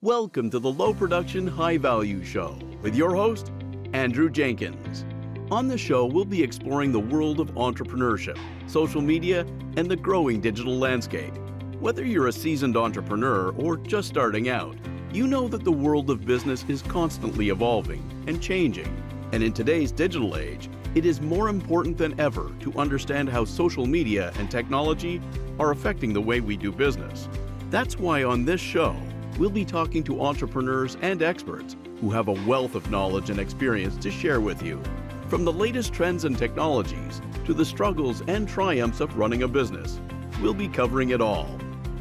Welcome to the Low Production, High Value Show with your host, Andrew Jenkins. On the show, we'll be exploring the world of entrepreneurship, social media, and the growing digital landscape. Whether you're a seasoned entrepreneur or just starting out, you know that the world of business is constantly evolving and changing. And in today's digital age, it is more important than ever to understand how social media and technology are affecting the way we do business. That's why on this show, we'll be talking to entrepreneurs and experts who have a wealth of knowledge and experience to share with you. From the latest trends and technologies to the struggles and triumphs of running a business, we'll be covering it all.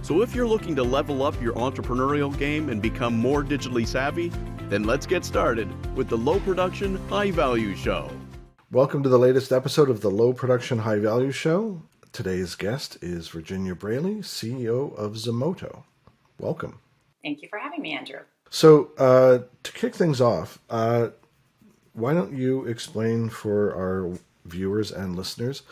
So if you're looking to level up your entrepreneurial game and become more digitally savvy, then let's get started with the Low Production, High Value Show. Welcome to the latest episode of the Low Production, High Value Show. Today's guest is Virginia Brailey, CEO of Xemoto. Welcome. Thank you for having me, Andrew. So to kick things off, why don't you explain for our viewers and listeners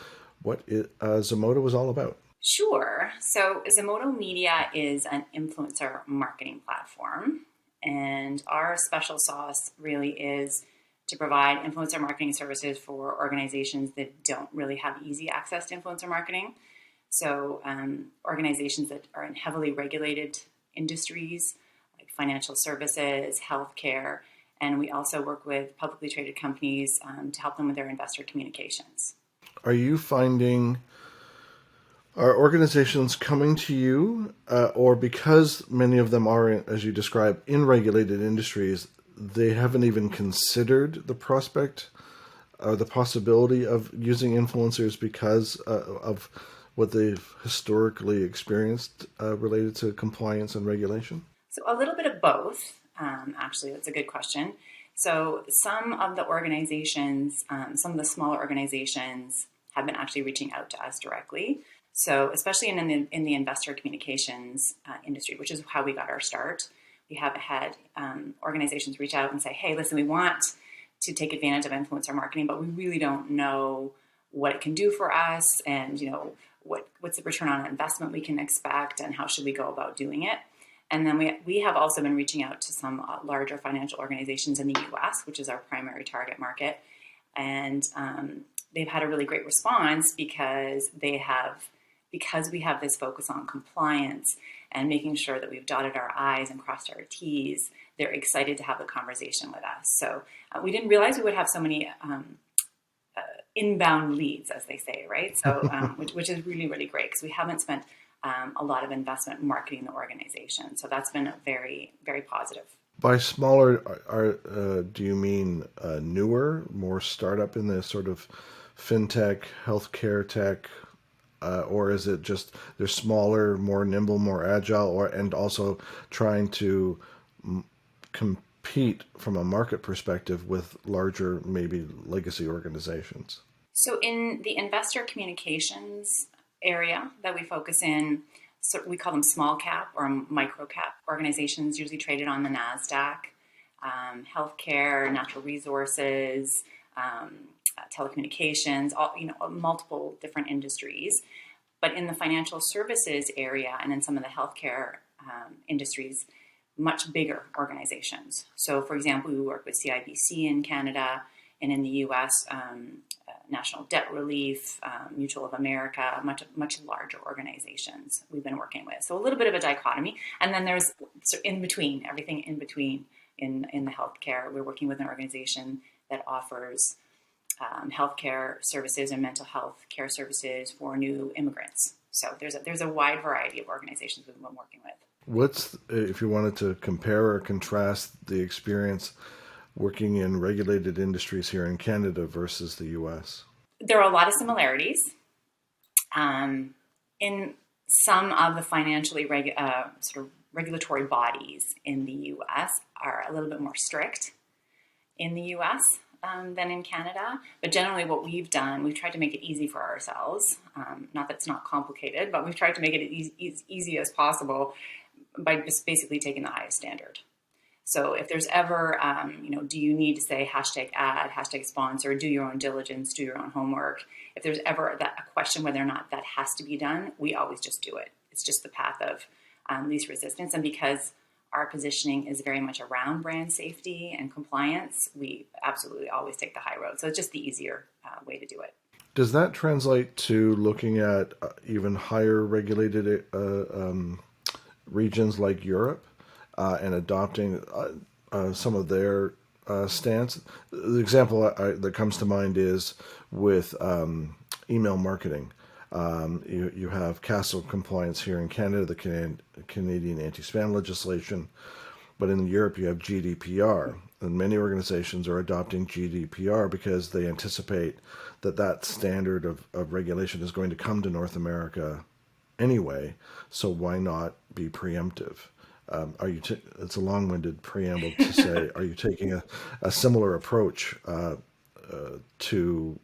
what Xemoto is all about? Sure. So Xemoto Media is an influencer marketing platform, and our special sauce really is to provide influencer marketing services for organizations that don't really have easy access to influencer marketing. So organizations that are in heavily regulated industries like financial services, healthcare, and we also work with publicly traded companies to help them with their investor communications. Are you finding are organizations coming to you, or because many of them are, as you described, in regulated industries, they haven't even considered the prospect or the possibility of using influencers because of what they've historically experienced related to compliance and regulation? So a little bit of both. Actually, that's a good question. So some of the organizations, some of the smaller organizations have been actually reaching out to us directly. So especially in the investor communications industry, which is how we got our start, we have had organizations reach out and say, hey, listen, we want to take advantage of influencer marketing, but we really don't know what it can do for us and, what's the return on investment we can expect and how should we go about doing it. And then we have also been reaching out to some larger financial organizations in the U.S., which is our primary target market. And they've had a really great response because we have this focus on compliance and making sure that we've dotted our I's and crossed our T's. They're excited to have the conversation with us. So we didn't realize we would have so many inbound leads, as they say, right? So which is really, really great because we haven't spent a lot of investment marketing the organization. So that's been very, very positive. By smaller, do you mean newer, more startup in the sort of fintech, healthcare tech, or is it just they're smaller, more nimble, more agile, and also trying to compete from a market perspective with larger, maybe legacy organizations? So in the investor communications area that we focus in, so we call them small cap or micro cap organizations, usually traded on the NASDAQ, healthcare, natural resources, telecommunications, multiple different industries. But in the financial services area and in some of the healthcare industries, much bigger organizations. So, for example, we work with CIBC in Canada, and in the U.S., National Debt Relief, Mutual of America, much larger organizations we've been working with. So a little bit of a dichotomy. And then there's in between, everything in between in the healthcare. We're working with an organization that offers healthcare services and mental health care services for new immigrants. So there's a wide variety of organizations we've been working with. If you wanted to compare or contrast the experience working in regulated industries here in Canada versus the U.S.? There are a lot of similarities. In some of the financially sort of regulatory bodies in the U.S. are a little bit more strict in the U.S. Than in Canada. But generally what we've done, we've tried to make it easy for ourselves. Not that it's not complicated, but we've tried to make it as easy as possible by just basically taking the highest standard. So if there's ever, do you need to say hashtag ad, hashtag sponsor, do your own diligence, do your own homework. If there's ever a question whether or not that has to be done, we always just do it. It's just the path of least resistance. And because our positioning is very much around brand safety and compliance, we absolutely always take the high road. So it's just the easier way to do it. Does that translate to looking at even higher regulated regions like Europe and adopting some of their stance? The example that comes to mind is with email marketing. You have CASL compliance here in Canada, the Canadian anti-spam legislation, but in Europe you have GDPR, and many organizations are adopting GDPR because they anticipate that standard of regulation is going to come to North America anyway, so why not be preemptive? It's a long-winded preamble to say, are you taking a similar approach to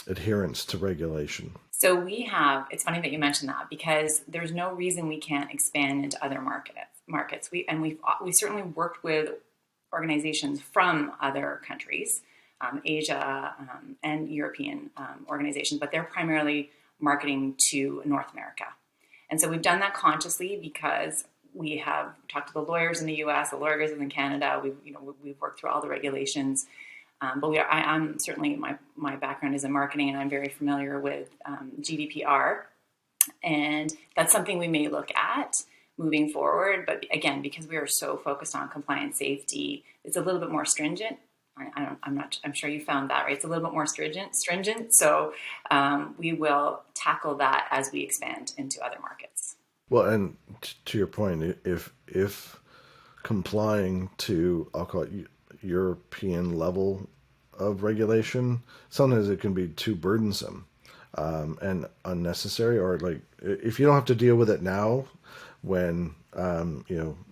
adherence to regulation? So it's funny that you mentioned that, because there's no reason we can't expand into other markets. We've certainly worked with organizations from other countries, Asia and European organizations, but they're primarily marketing to North America. And so we've done that consciously because we have talked to the lawyers in the U.S., the lawyers in Canada. We've worked through all the regulations. But I'm certainly, my background is in marketing, and I'm very familiar with GDPR, and that's something we may look at moving forward. But again, because we are so focused on compliance safety, it's a little bit more stringent. I'm sure you found that, right? It's a little bit more stringent. So we will tackle that as we expand into other markets. Well, and to your point, if complying to, I'll call it, European level of regulation, sometimes it can be too burdensome and unnecessary, or like if you don't have to deal with it now when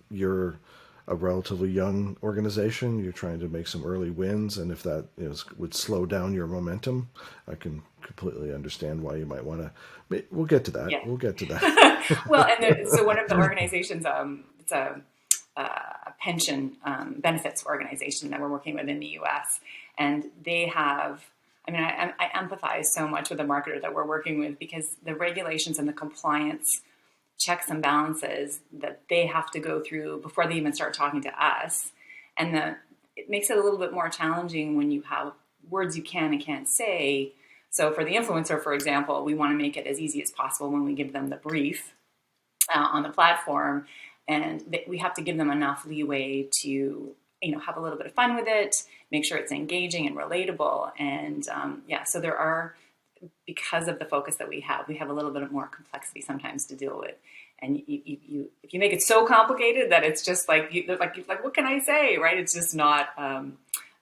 you're a relatively young organization, you're trying to make some early wins, and if that would slow down your momentum, I can completely understand why you might want to. We'll get to that. Yeah. We'll get to that. Well, and so one of the organizations, it's a pension benefits organization that we're working with in the U.S. And they have, I empathize so much with the marketer that we're working with, because the regulations and the compliance checks and balances that they have to go through before they even start talking to us. And it makes it a little bit more challenging when you have words you can and can't say. So for the influencer, for example, we want to make it as easy as possible when we give them the brief on the platform. And we have to give them enough leeway to, have a little bit of fun with it, make sure it's engaging and relatable. And so there are, because of the focus that we have a little bit more complexity sometimes to deal with. And if you make it so complicated that it's just like what can I say, right? It's just not.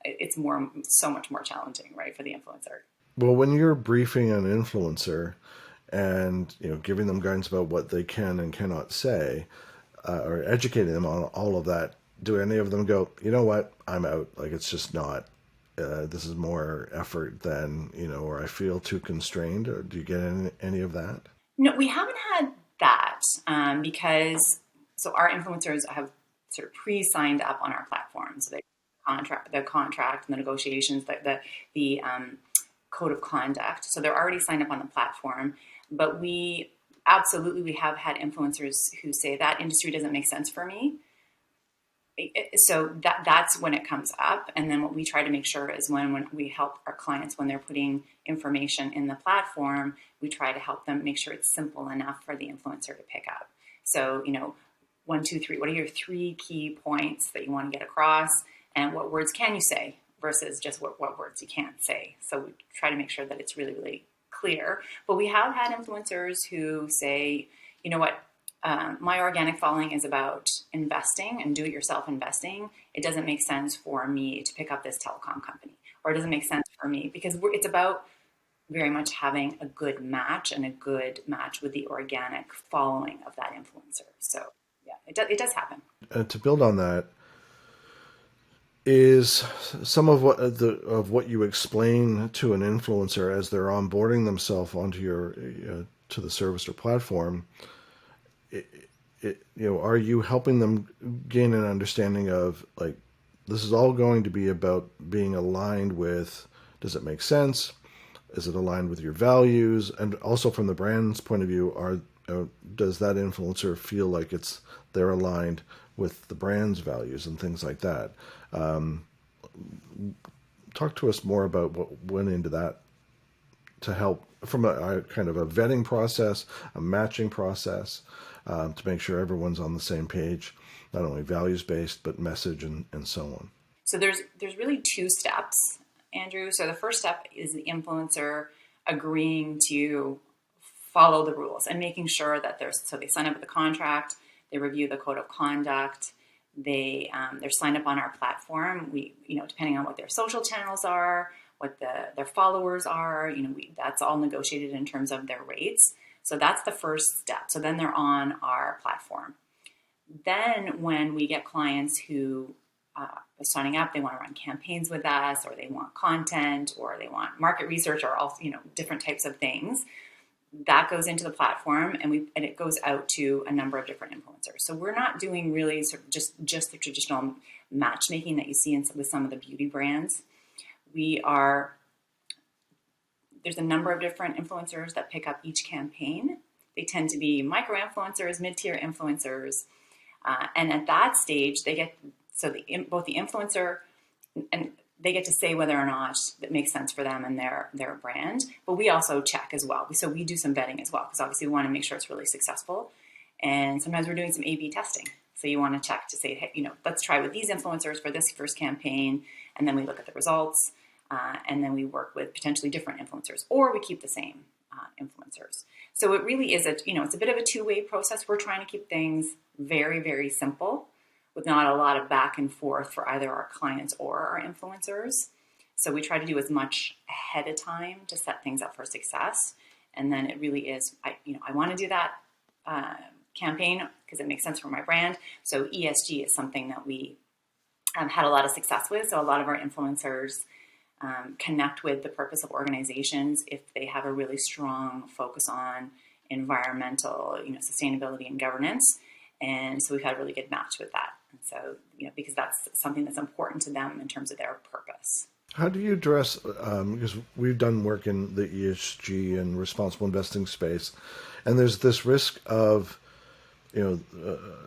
It's so much more challenging, right, for the influencer. Well, when you're briefing an influencer and giving them guidance about what they can and cannot say, or educating them on all of that, do any of them go, you know what, I'm out? Like, it's just not. This is more effort than, or I feel too constrained. Or do you get any of that? No, we haven't had that because our influencers have sort of pre-signed up on our platform. So the contract and the negotiations, the code of conduct. So they're already signed up on the platform. But we have had influencers who say that industry doesn't make sense for me. So that's when it comes up. And then what we try to make sure is when we help our clients, when they're putting information in the platform, we try to help them make sure it's simple enough for the influencer to pick up. So, 1, 2, 3, what are your 3 key points that you want to get across? And what words can you say versus just what words you can't say? So we try to make sure that it's really, really clear. But we have had influencers who say, you know what, my organic following is about investing and do-it-yourself investing. It doesn't make sense for me to pick up this telecom company, or it doesn't make sense for me because it's about very much having a good match and a good match with the organic following of that influencer. So yeah, it does happen. To build on that, is some of what you explain to an influencer as they're onboarding themselves onto your to the service or platform. Are you helping them gain an understanding of, like, this is all going to be about being aligned with, does it make sense? Is it aligned with your values? And also from the brand's point of view, does that influencer feel like they're aligned with the brand's values and things like that. Talk to us more about what went into that to help from a kind of a vetting process, a matching process, to make sure everyone's on the same page, not only values based but message and so on. So there's really two steps, Andrew. So the first step is the influencer agreeing to follow the rules and making sure that so they sign up with the contract, they review the code of conduct, they're signed up on our platform. We, depending on what their social channels are, what their followers are, that's all negotiated in terms of their rates. So that's the first step. So then they're on our platform. Then when we get clients who are signing up, they want to run campaigns with us, or they want content, or they want market research, or all different types of things. That goes into the platform, and it goes out to a number of different influencers. So we're not doing really sort of just the traditional matchmaking that you see with some of the beauty brands. There's a number of different influencers that pick up each campaign. They tend to be micro influencers, mid-tier influencers, and at that stage, both the influencer and they get to say whether or not that makes sense for them and their brand. But we also check as well. So we do some vetting as well, because obviously we want to make sure it's really successful. And sometimes we're doing some A/B testing. So you want to check to say, hey, let's try with these influencers for this first campaign, and then we look at the results, and then we work with potentially different influencers, or we keep the same influencers. So it really is it's a bit of a two-way process. We're trying to keep things very, very simple, with not a lot of back and forth for either our clients or our influencers. So we try to do as much ahead of time to set things up for success. And then it really is, I want to do that campaign because it makes sense for my brand. So ESG is something that we had a lot of success with. So a lot of our influencers connect with the purpose of organizations if they have a really strong focus on environmental, sustainability and governance. And so we've had a really good match with that. And so, because that's something that's important to them in terms of their purpose. How do you address, because we've done work in the ESG and responsible investing space, and there's this risk of,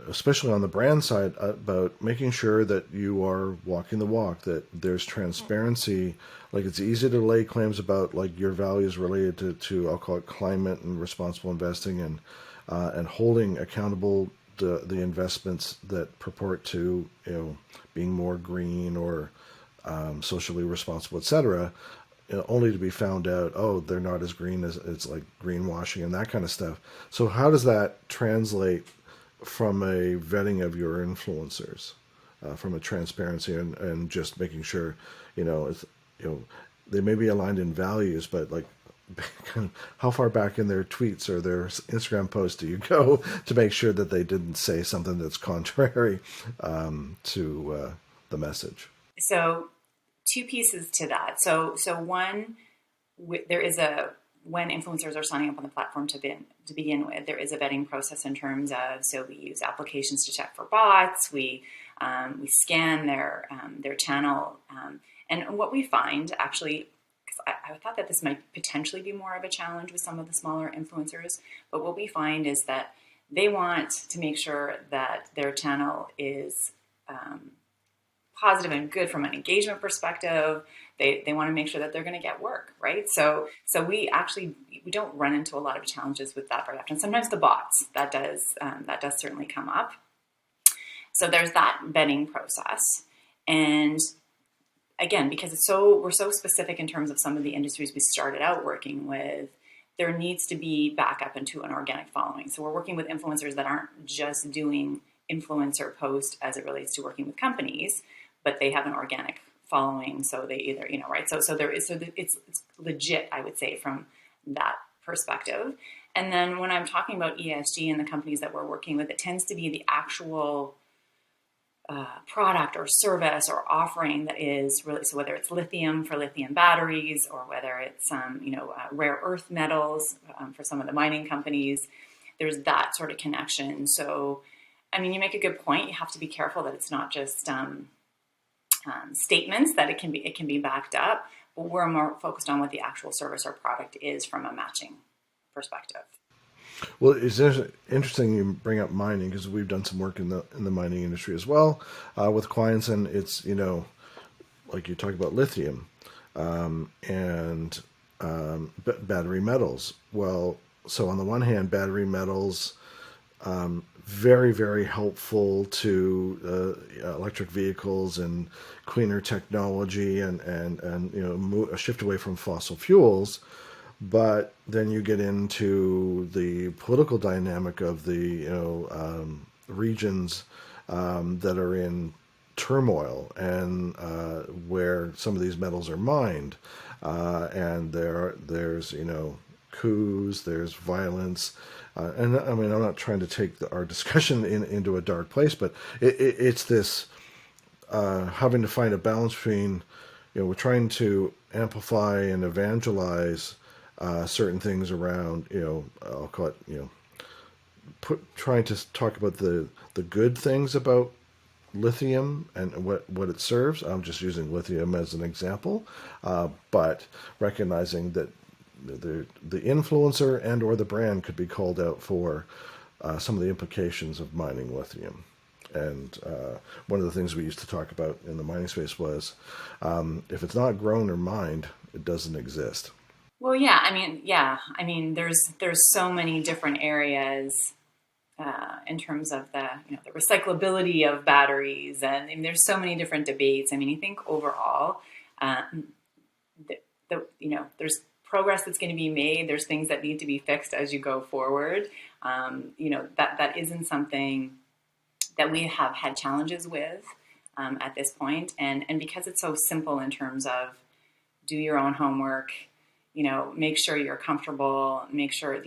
especially on the brand side, about making sure that you are walking the walk, that there's transparency. Like, it's easy to lay claims about like your values related to I'll call it climate and responsible investing, and holding accountable the investments that purport to being more green or socially responsible, etc. Only to be found out, they're not as green as it's like greenwashing and that kind of stuff. So how does that translate from a vetting of your influencers, from a transparency and just making sure they may be aligned in values, but like, how far back in their tweets or their Instagram posts do you go to make sure that they didn't say something that's contrary to the message? So two pieces to that. So one, there is when influencers are signing up on the platform to begin with, there is a vetting process in terms of, so we use applications to check for bots. We scan their channel. And what we find actually, I thought that this might potentially be more of a challenge with some of the smaller influencers, but what we find is that they want to make sure that their channel is positive and good from an engagement perspective. They want to make sure that they're going to get work, right? So we don't run into a lot of challenges with that very often. Sometimes the bots, that does certainly come up. So there's that vetting process. And again, because we're so specific in terms of some of the industries we started out working with, there needs to be backup into an organic following. So we're working with influencers that aren't just doing influencer post as it relates to working with companies, but they have an organic following. So they either, right. So it's legit, I would say, from that perspective. And then when I'm talking about ESG and the companies that we're working with, it tends to be the actual product or service or offering that is really, so whether it's lithium for lithium batteries, or whether it's rare earth metals for some of the mining companies, there's that sort of connection. So, I mean, you make a good point. You have to be careful that it's not just statements, that it can be backed up, but we're more focused on what the actual service or product is from a matching perspective. Well, it's interesting you bring up mining because we've done some work in the mining industry as well with clients, and it's like you talk about lithium and battery metals. Well, so on the one hand, battery metals very, very helpful to electric vehicles and cleaner technology and a shift away from fossil fuels. But then you get into the political dynamic of the regions that are in turmoil and where some of these metals are mined, and there's coups, there's violence, and I mean I'm not trying to take our discussion into a dark place, but it's this having to find a balance between we're trying to amplify and evangelize certain things around I'll call it trying to talk about the good things about lithium and what it serves. I'm just using lithium as an example, but recognizing that the influencer and or the brand could be called out for some of the implications of mining lithium. And one of the things we used to talk about in the mining space was if it's not grown or mined, it doesn't exist. Well, yeah. I mean, there's so many different areas in terms of the recyclability of batteries, and I mean, there's so many different debates. I mean, I think overall, there's progress that's going to be made. There's things that need to be fixed as you go forward. That isn't something that we have had challenges with at this point, and because it's so simple in terms of do your own homework, make sure you're comfortable, make sure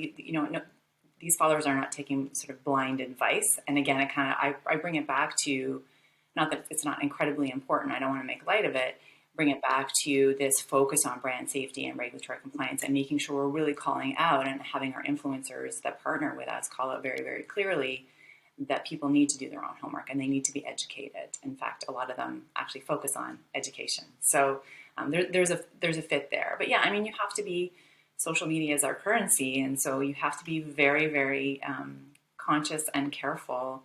these followers are not taking sort of blind advice. And again, I bring it back to, not that it's not incredibly important, I don't want to make light of it, bring it back to this focus on brand safety and regulatory compliance and making sure we're really calling out and having our influencers that partner with us call out very, very clearly that people need to do their own homework and they need to be educated. In fact, a lot of them actually focus on education. So there's a fit there. But yeah, I mean, you have to be, social media is our currency. And so you have to be very, very conscious and careful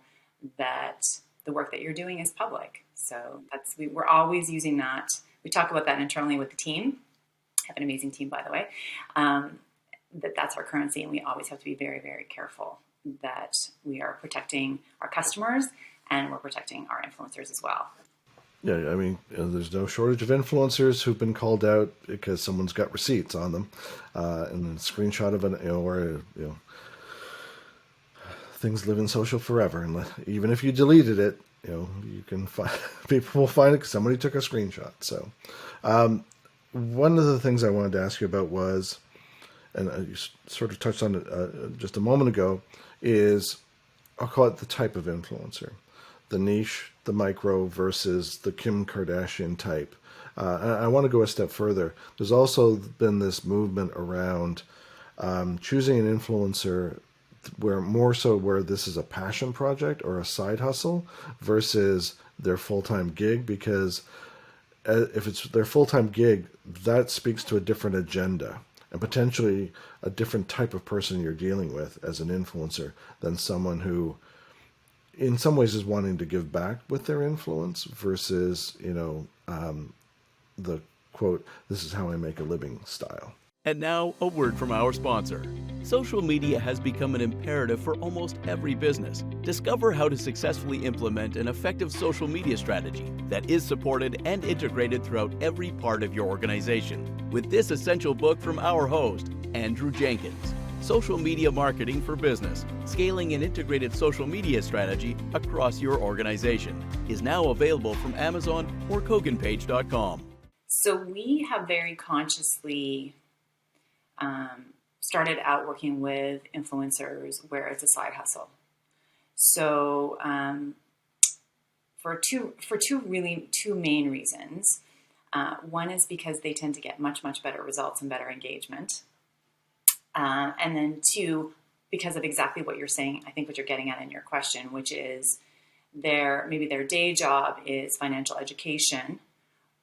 that the work that you're doing is public. So we're always using that. We talk about that internally with the team. I have an amazing team, by the way. That's our currency, and we always have to be very, very careful that we are protecting our customers and we're protecting our influencers as well. Yeah, I mean, there's no shortage of influencers who've been called out because someone's got receipts on them, and a screenshot of things live in social forever, and even if you deleted it, you can find people will find it because somebody took a screenshot. So, one of the things I wanted to ask you about was, and you sort of touched on it just a moment ago, is I'll call it the type of influencer, the niche, the micro versus the Kim Kardashian type. I want to go a step further. There's also been this movement around choosing an influencer where this is a passion project or a side hustle versus their full-time gig, because if it's their full-time gig, that speaks to a different agenda and potentially a different type of person you're dealing with as an influencer than someone who in some ways is wanting to give back with their influence versus, the quote, "this is how I make a living" style. And now, a word from our sponsor. Social media has become an imperative for almost every business. Discover how to successfully implement an effective social media strategy that is supported and integrated throughout every part of your organization with this essential book from our host, Andrew Jenkins. Social Media Marketing for Business, Scaling an Integrated Social Media Strategy Across Your Organization, is now available from Amazon or KoganPage.com. So we have very consciously started out working with influencers where it's a side hustle. So for two main reasons. One is because they tend to get much, much better results and better engagement. And then two, because of exactly what you're saying, I think what you're getting at in your question, which is maybe their day job is financial education,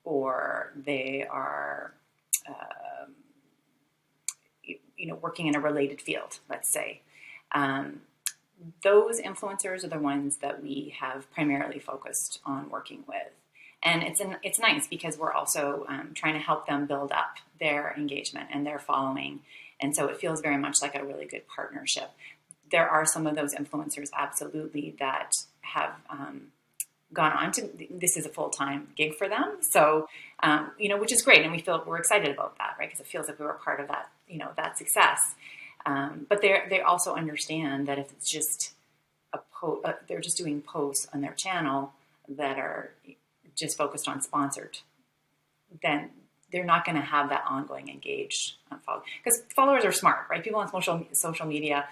or they are working in a related field, let's say. Those influencers are the ones that we have primarily focused on working with. And it's nice because we're also trying to help them build up their engagement and their following. And so it feels very much like a really good partnership. There are some of those influencers, absolutely, that have gone on to, this is a full-time gig for them. So, which is great. And we're excited about that, right? Because it feels like we were part of that, that success. But they also understand that if it's just they're just doing posts on their channel that are just focused on sponsored, then they're not going to have that ongoing engaged follow. Because followers are smart, right? People on social media,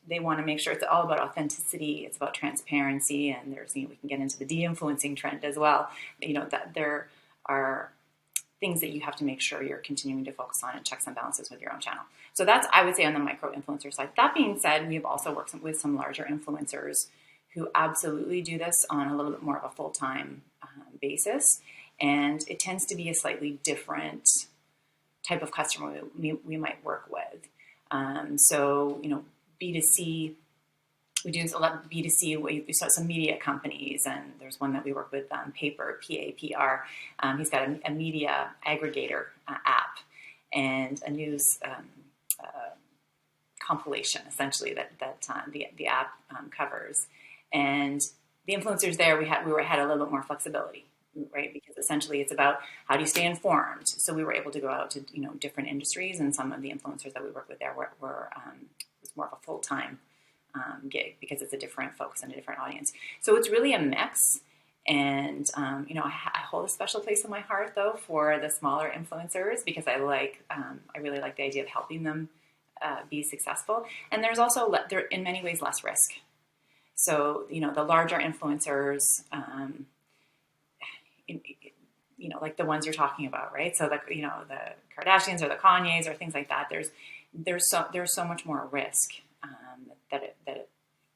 they want to make sure it's all about authenticity. It's about transparency, and we can get into the de-influencing trend as well. That there are things that you have to make sure you're continuing to focus on and checks and balances with your own channel. So that's, I would say, on the micro influencer side. That being said, we've also worked with some larger influencers who absolutely do this on a little bit more of a full-time basis. And it tends to be a slightly different type of customer we might work with. So, B2C, we do a lot of B2C. We saw some media companies, and there's one that we work with, Paper, P-A-P-R. He's got a media aggregator app and a news compilation, essentially, that the app covers. And the influencers there, we had a little bit more flexibility, right? Because essentially it's about how do you stay informed. So we were able to go out to different industries, and some of the influencers that we work with there were was more of a full-time gig because it's a different focus and a different audience. So it's really a mix. And I hold a special place in my heart though for the smaller influencers because I really like the idea of helping them be successful. And there's also there in many ways less risk. So the larger influencers, like the ones you're talking about, right? So the Kardashians or the Kanyes or things like that. There's so much more risk that it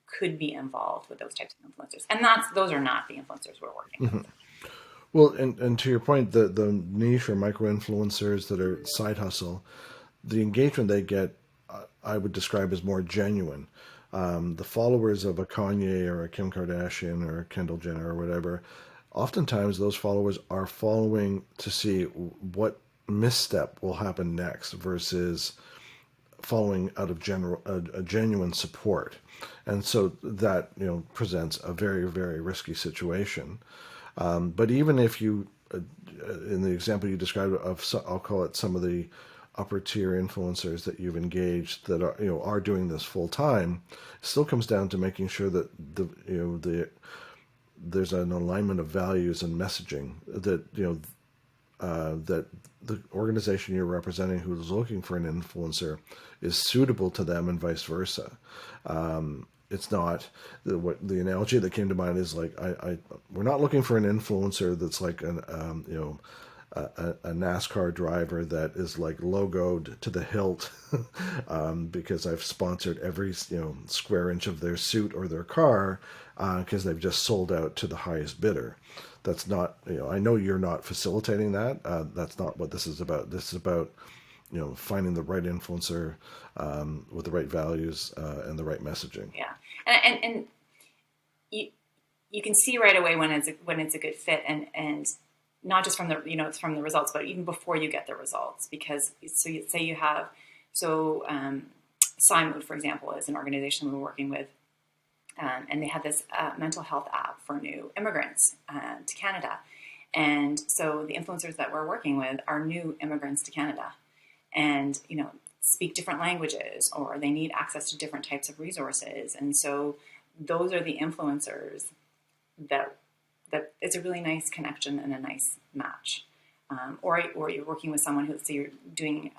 could be involved with those types of influencers, and those are not the influencers we're working with. Well, and to your point, the niche or micro influencers that are side hustle, the engagement they get, I would describe as more genuine. The followers of a Kanye or a Kim Kardashian or a Kendall Jenner or whatever, oftentimes those followers are following to see what misstep will happen next versus following out of a genuine support. And so that presents a very, very risky situation. But even if you, in the example you described I'll call it some of the upper tier influencers that you've engaged that are doing this full time, it still comes down to making sure that there's an alignment of values and messaging that that the organization you're representing who's looking for an influencer is suitable to them and vice versa. It's not the analogy that came to mind is like we're not looking for an influencer that's like a NASCAR driver that is like logoed to the hilt because I've sponsored every square inch of their suit or their car because they've just sold out to the highest bidder. That's not, I know you're not facilitating that. That's not what this is about. This is about finding the right influencer with the right values and the right messaging. Yeah, and you can see right away when it's a good fit, and not just from the from the results, but even before you get the results. Because Cymood, for example, is an organization we're working with, and they have this mental health app for new immigrants to Canada. And so the influencers that we're working with are new immigrants to Canada, and speak different languages, or they need access to different types of resources. And so those are the influencers that it's a really nice connection and a nice match. Or you're working with someone who, so you're doing,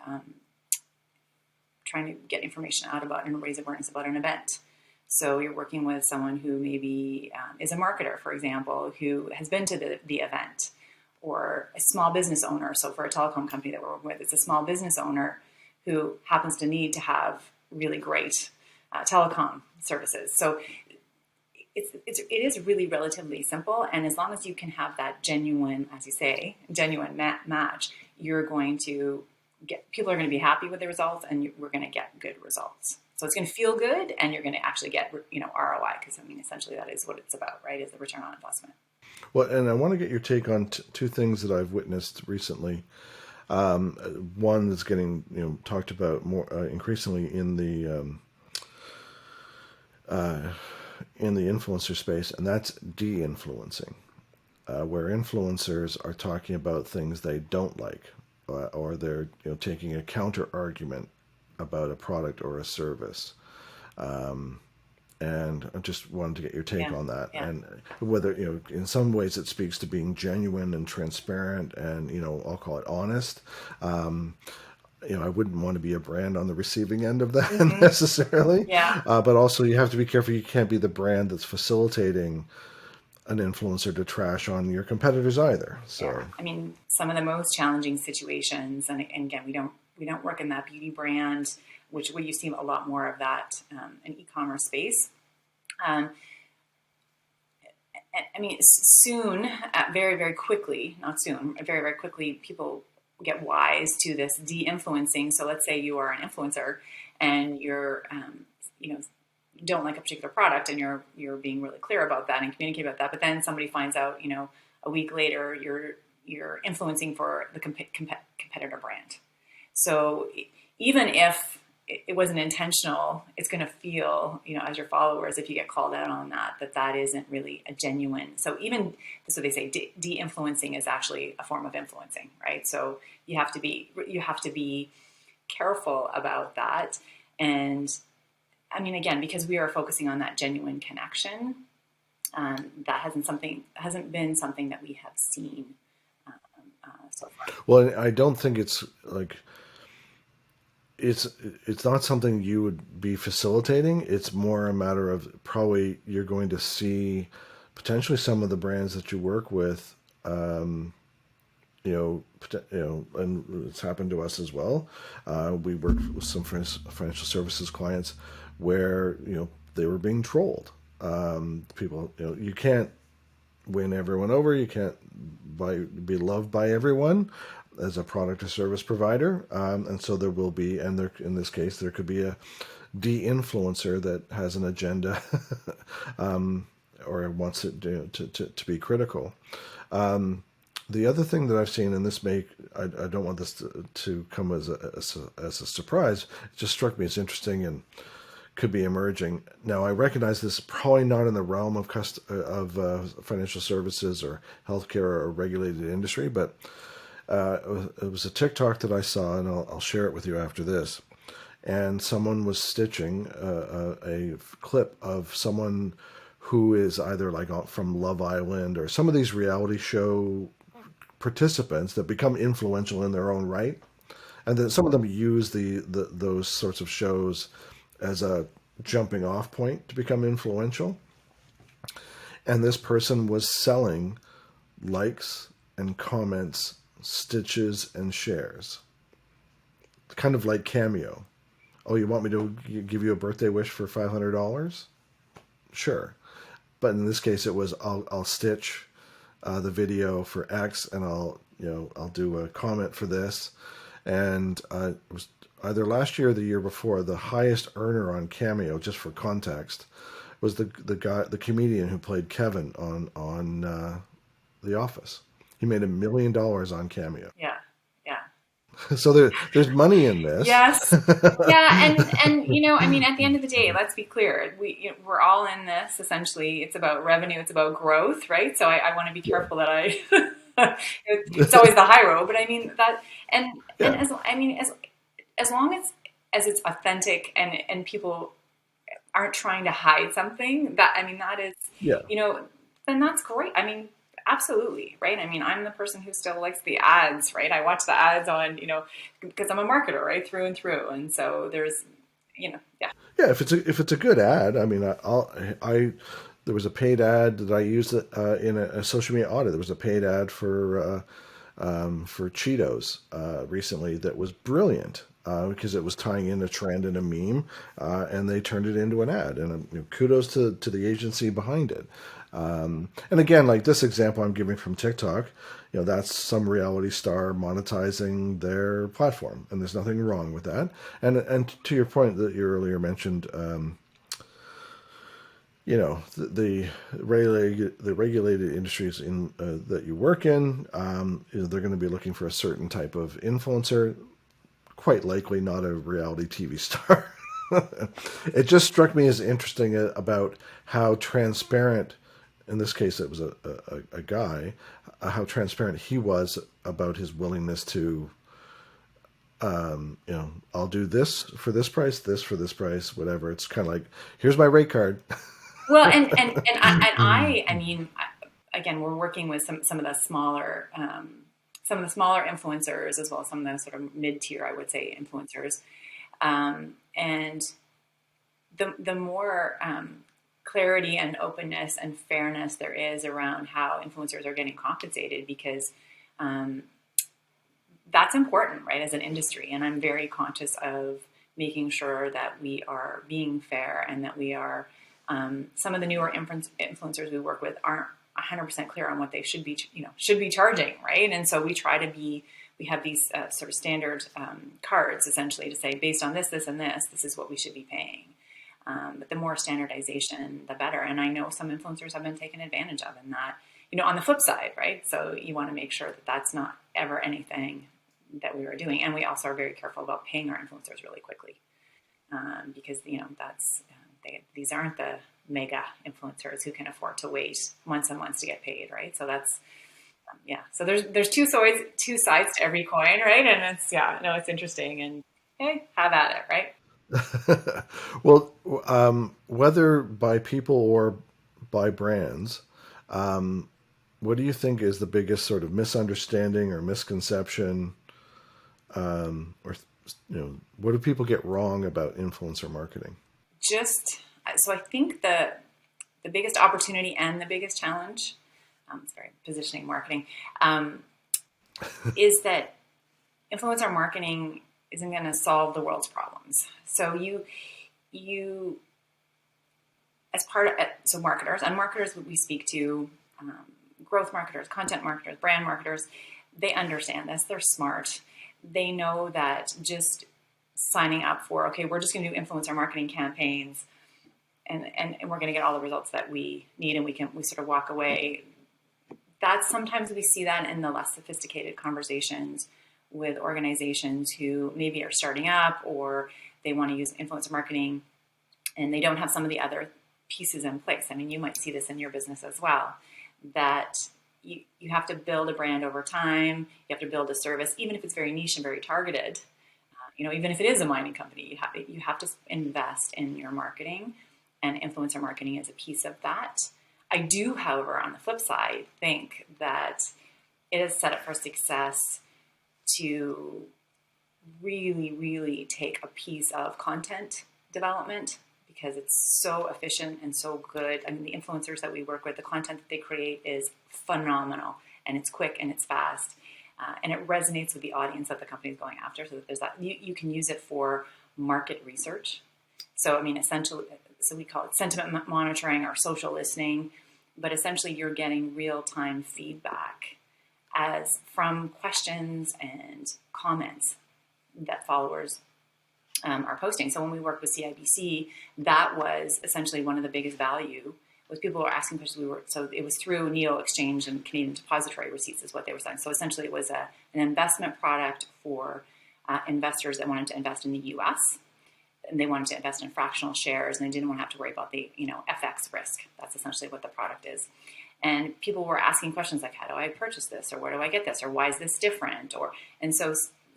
trying to get information out about and raise awareness about an event. So you're working with someone who maybe is a marketer, for example, who has been to the event, or a small business owner. So for a telecom company that we're working with, it's a small business owner who happens to need to have really great telecom services. So it is really relatively simple, and as long as you can have that genuine, as you say, genuine match, you're going to people are going to be happy with the results, and we're going to get good results. So it's going to feel good, and you're going to actually get, ROI, because I mean, essentially that is what it's about, right? Is the return on investment. Well, and I want to get your take on two things that I've witnessed recently. One that's getting talked about more increasingly in the influencer space, and that's de-influencing, where influencers are talking about things they don't like, or they're taking a counter argument about a product or a service. And I just wanted to get your take Yeah, on that, yeah. and whether in some ways it speaks to being genuine and transparent, and I'll call it honest. I wouldn't want to be a brand on the receiving end of that necessarily. Yeah. But also you have to be careful. You can't be the brand that's facilitating an influencer to trash on your competitors either. So Yeah. I mean, some of the most challenging situations, and again, we don't work in that beauty brand, which where you see a lot more of that in e-commerce space. I mean, soon, very, very quickly, not soon, very, very quickly, people get wise to this de-influencing. So let's say you are an influencer and you're, don't like a particular product, and you're being really clear about that and communicate about that. But then somebody finds out, a week later, you're influencing for the competitor brand. So even if it wasn't intentional, it's going to feel, as your followers, if you get called out on that isn't really a genuine. So even, so they say de-influencing is actually a form of influencing, right? So you have to be careful about that. And I mean, again, because we are focusing on that genuine connection, that hasn't been something that we have seen so far. well, I don't think it's like it's not something you would be facilitating. It's more a matter of probably you're going to see potentially some of the brands that you work with, and it's happened to us as well. We worked with some financial services clients where they were being trolled. People, you can't win everyone over. You can't be loved by everyone as a product or service provider. And so there will be, and there, in this case, there could be a de-influencer that has an agenda, or wants it to be critical. The other thing that I've seen, and I don't want this to come as a surprise. It just struck me as interesting and could be emerging. Now, I recognize this is probably not in the realm of financial services or healthcare or regulated industry, but it was a TikTok that I saw, and I'll share it with you after this. And someone was stitching a clip of someone who is either like from Love Island or some of these reality show participants that become influential in their own right, and then some of them use those sorts of shows as a jumping off point to become influential. And this person was selling likes and comments, stitches and shares, kind of like Cameo. Oh, you want me to give you a birthday wish for $500? Sure. But in this case, it was I'll stitch the video for X, and I'll do a comment for this. And it was either last year or the year before, the highest earner on Cameo, just for context, was the comedian who played Kevin on The Office. He made $1 million on Cameo. Yeah. So there's money in this. Yes. Yeah. And I mean, at the end of the day, let's be clear. We're all in this. Essentially, it's about revenue. It's about growth, right? So I want to be careful that it's always the high road, but I mean that, and as long as it's authentic and people aren't trying to hide something, that is, then that's great. I mean, absolutely, right? I mean, I'm the person who still likes the ads, right? I watch the ads on, because I'm a marketer, right, through and through, and so there's, yeah. Yeah, if it's a good ad, I mean, there was a paid ad that I used in a social media audit. There was a paid ad for Cheetos recently that was brilliant. Because it was tying in a trend and a meme, and they turned it into an ad. And kudos to the agency behind it. And again, like this example I'm giving from TikTok, that's some reality star monetizing their platform, and there's nothing wrong with that. And to your point that you earlier mentioned, the regulated industries in that you work in, they're going to be looking for a certain type of influencer, quite likely not a reality TV star. It just struck me as interesting about how transparent, in this case it was a guy, how transparent he was about his willingness to, I'll do this for this price, whatever. It's kind of like, here's my rate card. Well, I mean, again, we're working with some of the smaller, influencers, as well as some of the sort of mid-tier, I would say, influencers. And the more clarity and openness and fairness there is around how influencers are getting compensated, because that's important, right, as an industry. And I'm very conscious of making sure that we are being fair, and that we are, some of the newer influencers we work with aren't 100% clear on what they should be charging, right? And so we try to be, we have these sort of standard cards, essentially, to say, based on this, and this is what we should be paying. But the more standardization, the better. And I know some influencers have been taken advantage of in that, on the flip side, right? So you want to make sure that that's not ever anything that we are doing. And we also are very careful about paying our influencers really quickly, because, that's, these aren't the mega influencers who can afford to wait months and months to get paid, right? So that's, so there's two sides to every coin, right? And it's interesting, and hey, have at it, right? Well, whether by people or by brands, what do you think is the biggest sort of misunderstanding or misconception, or what do people get wrong about influencer marketing? So I think the biggest opportunity and the biggest challenge, sorry, positioning marketing, is that influencer marketing isn't going to solve the world's problems. So you as part of, so marketers we speak to, growth marketers, content marketers, brand marketers, they understand this. They're smart. They know that just signing up for, okay, we're just going to do influencer marketing campaigns, and we're going to get all the results that we need, and we sort of walk away. That's sometimes we see that in the less sophisticated conversations with organizations who maybe are starting up, or they want to use influencer marketing and they don't have some of the other pieces in place. I mean, you might see this in your business as well, that you have to build a brand over time. You have to build a service, even if it's very niche and very targeted. Even if it is a mining company, you have to invest in your marketing, and influencer marketing is a piece of that. I do, however, on the flip side, think that it is set up for success to really, really take a piece of content development, because it's so efficient and so good. I mean, the influencers that we work with, the content that they create is phenomenal, and it's quick and it's fast, and it resonates with the audience that the company is going after. So that there's that. You can use it for market research. So, I mean, essentially, so we call it sentiment monitoring or social listening, but essentially you're getting real-time feedback from questions and comments that followers are posting. So when we worked with CIBC, that was essentially one of the biggest value, was people were asking questions. So it was through Neo Exchange and Canadian Depository Receipts is what they were saying. So essentially it was an investment product for investors that wanted to invest in the U.S., and they wanted to invest in fractional shares, and they didn't want to have to worry about the FX risk. That's essentially what the product is. And people were asking questions like, how do I purchase this? Or where do I get this? Or why is this different?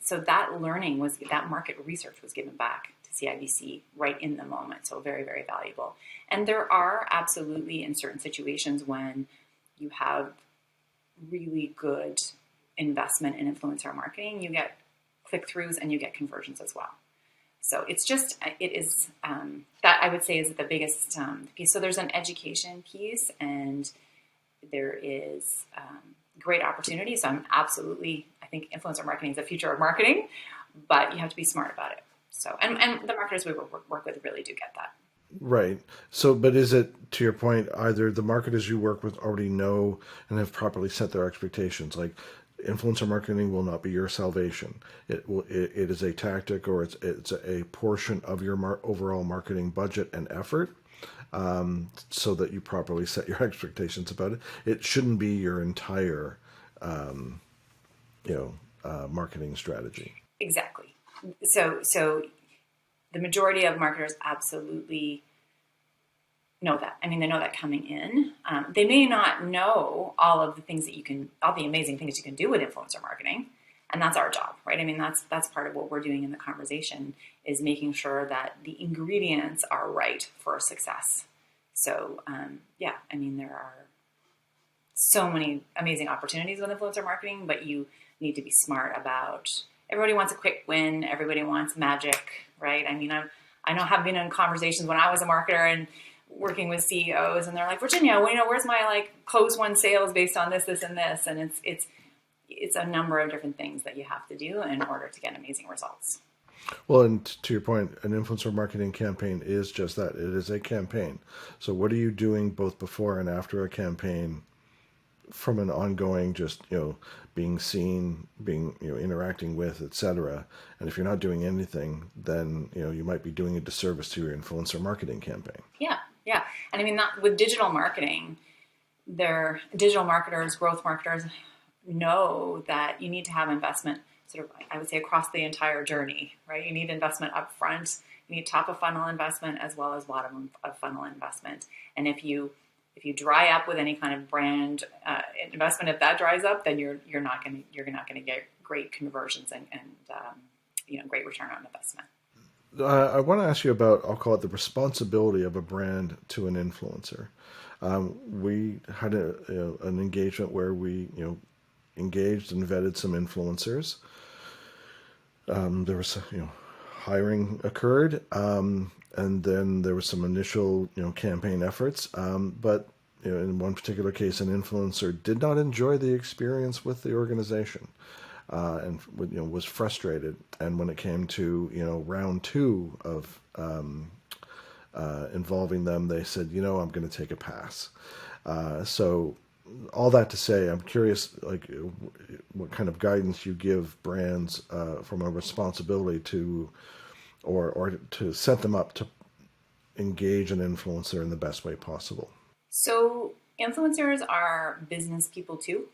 So that learning that market research was given back to CIBC right in the moment. So very, very valuable. And there are absolutely, in certain situations, when you have really good investment in influencer marketing, you get click-throughs and you get conversions as well. So it is that I would say is the biggest piece. So there's an education piece, and there is great opportunity. So I think influencer marketing is the future of marketing, but you have to be smart about it. So, and the marketers we work with really do get that. Right. So, but is it, to your point, either the marketers you work with already know and have properly set their expectations? Like, influencer marketing will not be your salvation. It is a tactic, or it's a portion of your overall marketing budget and effort, so that you properly set your expectations about it. It shouldn't be your entire, marketing strategy. Exactly. So the majority of marketers absolutely know that. I mean, they know that coming in. They may not know all of the things that all the amazing things you can do with influencer marketing, and that's our job, right? I mean, that's part of what we're doing in the conversation, is making sure that the ingredients are right for success. So, yeah, I mean, there are so many amazing opportunities with influencer marketing, but you need to be smart about. Everybody wants a quick win. Everybody wants magic, right? I mean, I know I've been in conversations when I was a marketer and working with CEOs, and they're like, Virginia, well, where's my close one sales based on this, this, and this, and it's a number of different things that you have to do in order to get amazing results. Well, and to your point, an influencer marketing campaign is just that. It is a campaign. So, what are you doing both before and after a campaign, from an ongoing, just being seen, being interacting with, etc. And if you're not doing anything, then you might be doing a disservice to your influencer marketing campaign. Yeah, and I mean, that with digital marketing, their digital marketers, growth marketers know that you need to have investment, sort of, I would say, across the entire journey, right? You need investment up front, you need top of funnel investment as well as bottom of funnel investment. And if you dry up with any kind of brand investment, if that dries up, then you're not going to get great conversions and great return on investment. I want to ask you about, I'll call it, the responsibility of a brand to an influencer. We had an engagement where we engaged and vetted some influencers. There was hiring occurred, and then there was some initial campaign efforts. But in one particular case, an influencer did not enjoy the experience with the organization, and was frustrated. And when it came to round two of involving them, they said, I'm going to take a pass. So all that to say, I'm curious, what kind of guidance you give brands from a responsibility to, or to set them up to engage an influencer in the best way possible. So influencers are business people too,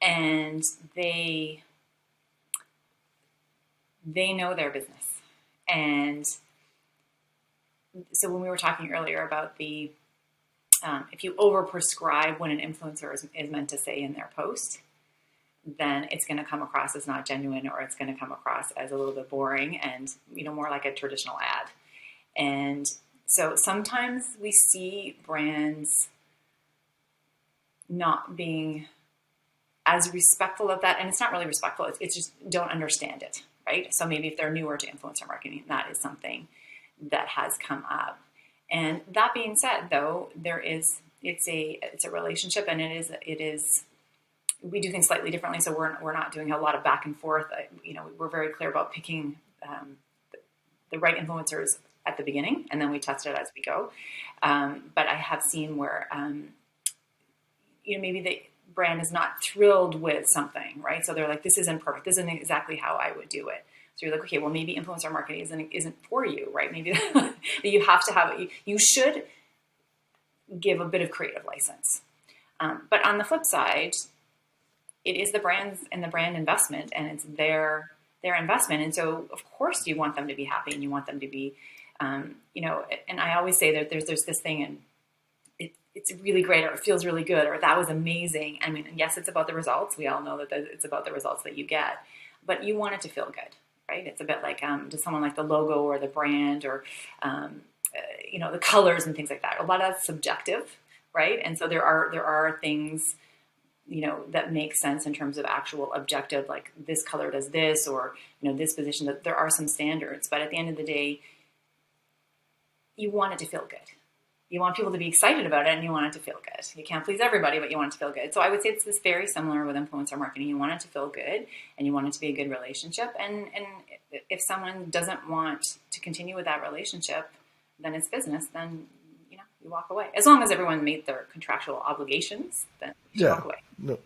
and they know their business. And so when we were talking earlier about the if you overprescribe what an influencer is meant to say in their post, then it's going to come across as not genuine, or it's going to come across as a little bit boring and more like a traditional ad. And so sometimes we see brands not being as respectful of that, and it's not really respectful. It's just don't understand it, right? So maybe if they're newer to influencer marketing, that is something that has come up. And that being said, though, it's a relationship, and it is we do things slightly differently. So we're not doing a lot of back and forth. We're very clear about picking the right influencers at the beginning, and then we test it as we go. But I have seen where maybe the brand is not thrilled with something, right? So they're like, this isn't perfect. This isn't exactly how I would do it. So you're like, okay, well, maybe influencer marketing isn't for you, right? Maybe you have to have it. You should give a bit of creative license. But on the flip side, it is the brands and the brand investment, and it's their investment. And so, of course, you want them to be happy, and you want them to be, and I always say that there's this thing, and it's really great, or it feels really good, or that was amazing. I mean, yes, it's about the results. We all know that it's about the results that you get, but you want it to feel good, right? It's a bit like, does someone like the logo or the brand, or, the colors and things like that? A lot of that's subjective, right? And so there are things, that make sense in terms of actual objective, like this color does this, or, this position, that there are some standards. But at the end of the day, you want it to feel good. You want people to be excited about it, and you want it to feel good. You can't please everybody, but you want it to feel good. So I would say it's very similar with influencer marketing. You want it to feel good, and you want it to be a good relationship. And if someone doesn't want to continue with that relationship, then it's business. Then you walk away. As long as everyone made their contractual obligations, then you should Yeah. walk away.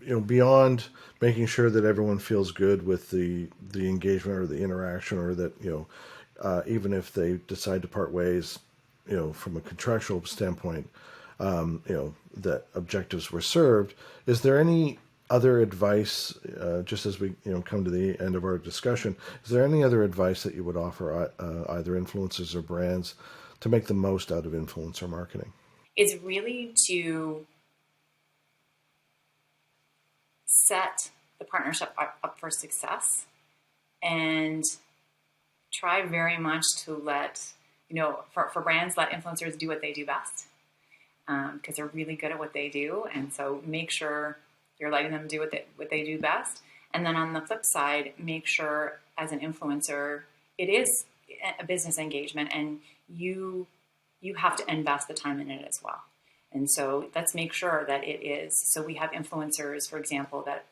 No, beyond making sure that everyone feels good with the engagement or the interaction, or that even if they decide to part ways, from a contractual standpoint, that objectives were served. Is there any other advice, just as we come to the end of our discussion? Is there any other advice that you would offer either influencers or brands to make the most out of influencer marketing? It's really to set the partnership up for success and try very much to let, for brands, let influencers do what they do best, because they're really good at what they do. And so make sure you're letting them do what they do best. And then on the flip side, make sure as an influencer, it is a business engagement, and you have to invest the time in it as well. And so let's make sure that it is. So we have influencers, for example, that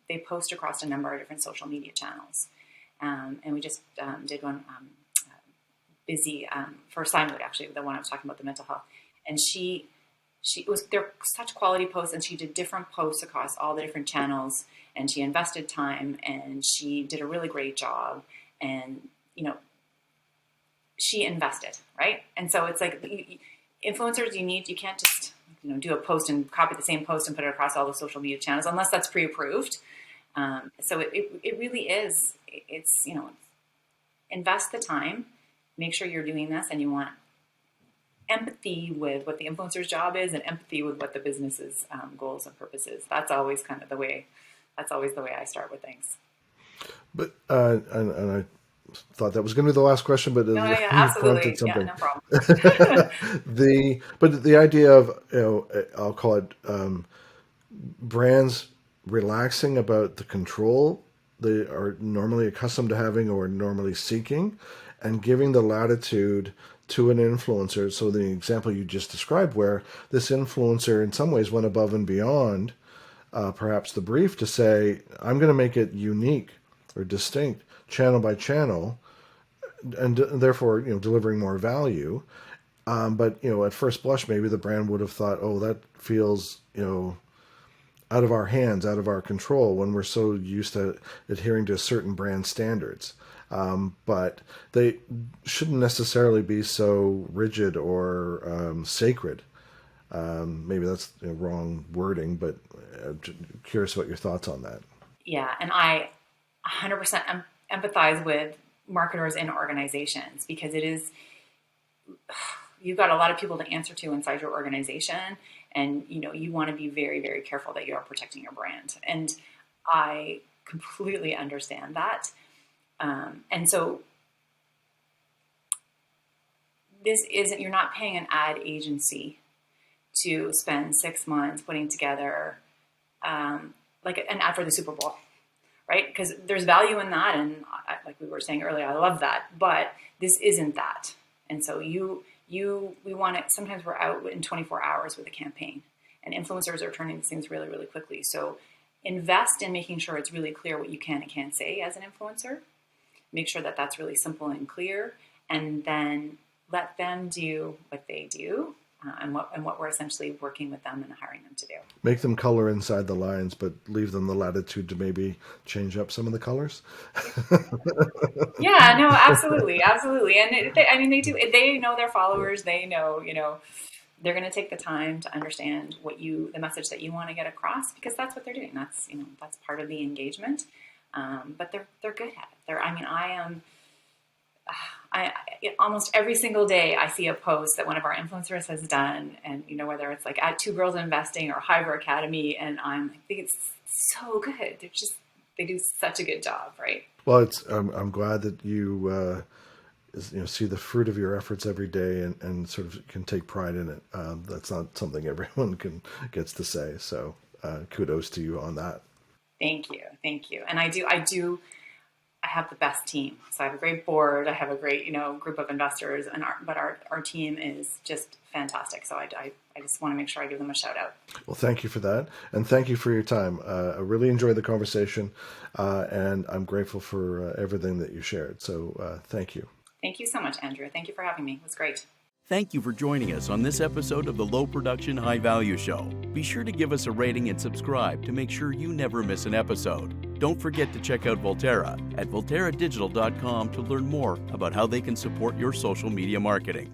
they post across a number of different social media channels. And we just did one, Busy, for Simon, actually, the one I was talking about, the mental health. And they're such quality posts, and she did different posts across all the different channels, and she invested time, and she did a really great job. And, she invested, right? And so it's like influencers, you can't just, do a post and copy the same post and put it across all the social media channels unless that's pre-approved. So it really is, it's, invest the time, make sure you're doing this, and you want empathy with what the influencer's job is and empathy with what the business's goals and purposes. That's always that's always the way I start with things. But, and I thought that was going to be the last question, but No, yeah, you absolutely. prompted something. Yeah, no problem. But the idea of, I'll call it, brands relaxing about the control they are normally accustomed to having or normally seeking, and giving the latitude to an influencer. So the example you just described, where this influencer in some ways went above and beyond perhaps the brief, to say, I'm going to make it unique or distinct channel by channel, and therefore delivering more value. But at first blush, maybe the brand would have thought, oh, that feels out of our hands, out of our control, when we're so used to adhering to certain brand standards. But they shouldn't necessarily be so rigid or sacred. Maybe that's wrong wording, but curious what your thoughts on that. Yeah, and I 100% empathize with marketers in organizations, because you've got a lot of people to answer to inside your organization, and you want to be very, very careful that you are protecting your brand. And I completely understand that. And so you're not paying an ad agency to spend 6 months putting together like an ad for the Super Bowl, right? Because there's value in that, and like we were saying earlier, I love that, but this isn't that. And so we want it. Sometimes we're out in 24 hours with a campaign, and influencers are turning these things really, really quickly. So invest in making sure it's really clear what you can and can't say as an influencer. Make sure that that's really simple and clear, and then let them do what they do, and what we're essentially working with them and hiring them to do. Make them color inside the lines, but leave them the latitude to maybe change up some of the colors. Yeah, no, absolutely, absolutely. And they do. They know their followers. They know, they're going to take the time to understand the message that you want to get across, because that's what they're doing. That's that's part of the engagement. But they're good at it. I almost every single day I see a post that one of our influencers has done, and whether it's like at Two Girls Investing or Hiver Academy, and I think it's so good. They do such a good job, right? Well, I'm glad that you see the fruit of your efforts every day, and sort of can take pride in it. That's not something everyone gets to say. So kudos to you on that. Thank you. And I have the best team. So I have a great board. I have a great, group of investors, but our team is just fantastic. So I just want to make sure I give them a shout out. Well, thank you for that. And thank you for your time. I really enjoyed the conversation, and I'm grateful for everything that you shared. So thank you. Thank you so much, Andrew. Thank you for having me. It was great. Thank you for joining us on this episode of the Low Production High Value Show. Be sure to give us a rating and subscribe to make sure you never miss an episode. Don't forget to check out Volterra at volterradigital.com to learn more about how they can support your social media marketing.